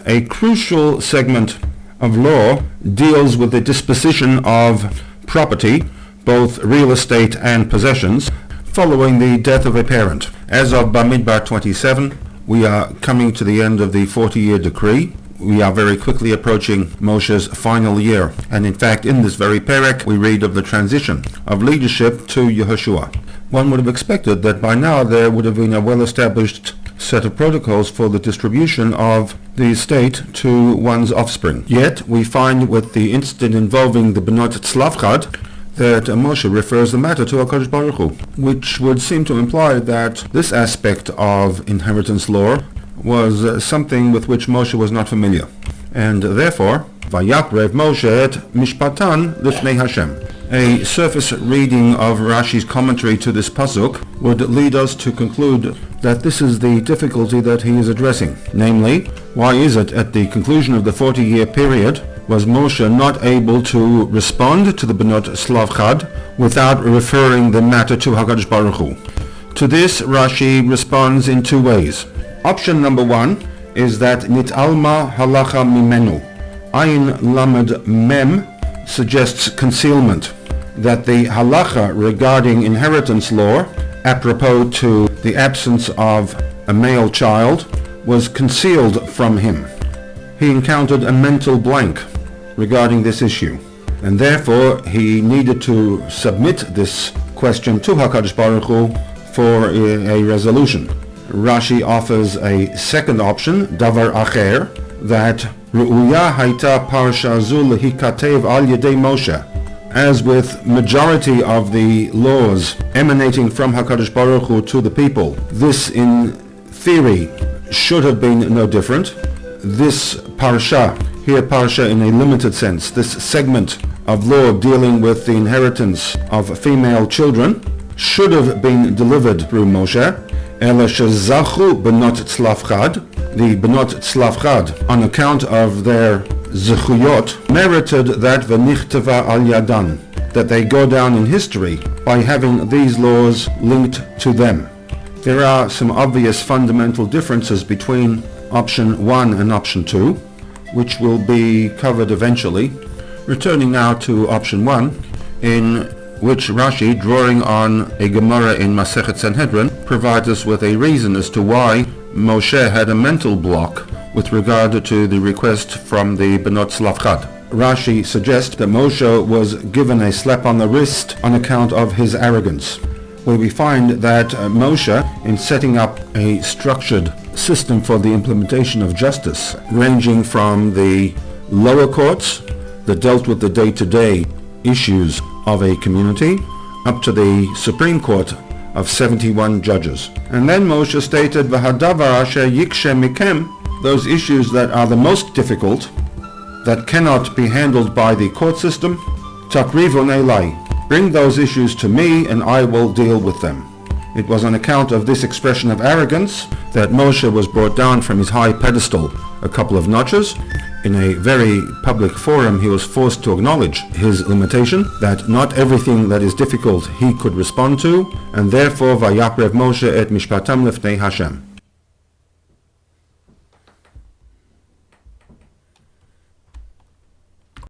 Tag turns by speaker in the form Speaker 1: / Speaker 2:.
Speaker 1: A crucial segment of law deals with the disposition of property, both real estate and possessions, following the death of a parent. As of Bamidbar 27, we are coming to the end of the 40-year decree. We are very quickly approaching Moshe's final year, and in fact in this very perek we read of the transition of leadership to Yehoshua. One would have expected that by now there would have been a well-established set of protocols for the distribution of the estate to one's offspring. Yet we find with the incident involving the Benot Tzlafchad that Moshe refers the matter to HaKadosh Baruch Hu, which would seem to imply that this aspect of inheritance law was something with which Moshe was not familiar. And therefore, Vayakrev Moshe et Mishpatan Lifnei Hashem. A surface reading of Rashi's commentary to this pasuk would lead us to conclude that this is the difficulty that he is addressing. Namely, why is it at the conclusion of the 40-year period was Moshe not able to respond to the Benot Tzlafchad without referring the matter to HaKadosh Baruch Hu? To this, Rashi responds in two ways. Option number one is that Nit'alma halacha mimenu. Ayin lamed mem suggests concealment, that the halacha regarding inheritance law, apropos to the absence of a male child, was concealed from him. He encountered a mental blank regarding this issue, and therefore he needed to submit this question to HaKadosh Baruch Hu for a resolution. Rashi offers a second option, davar acher, that Ru'uya haita parsha zu lehikatev al yedei Moshe. As with majority of the laws emanating from HaKadosh Baruch Hu to the people, this in theory should have been no different. This parsha, here parsha in a limited sense, this segment of law dealing with the inheritance of female children, should have been delivered through Moshe. Ela shezachu benot tzlafchad, the benot tzlafchad, on account of their zechuyot, merited that v'nichteva al yadan, that they go down in history by having these laws linked to them. There are some obvious fundamental differences between option 1 and option 2, which will be covered eventually. Returning now to option 1, in which Rashi, drawing on a Gemara in Masechet Sanhedrin, provides us with a reason as to why Moshe had a mental block with regard to the request from the Benot Tzlafchad. Rashi suggests that Moshe was given a slap on the wrist on account of his arrogance, where we find that Moshe, in setting up a structured system for the implementation of justice, ranging from the lower courts that dealt with the day-to-day issues of a community, up to the Supreme Court of 71 judges. And then Moshe stated, V'hadavar asher yikshe mikem, those issues that are the most difficult, that cannot be handled by the court system, takrivon elai, bring those issues to me and I will deal with them. It was on account of this expression of arrogance that Moshe was brought down from his high pedestal a couple of notches. In a very public forum, he was forced to acknowledge his limitation, that not everything that is difficult he could respond to, and therefore Vayakrev Moshe et Mishpatam Lifnei Hashem.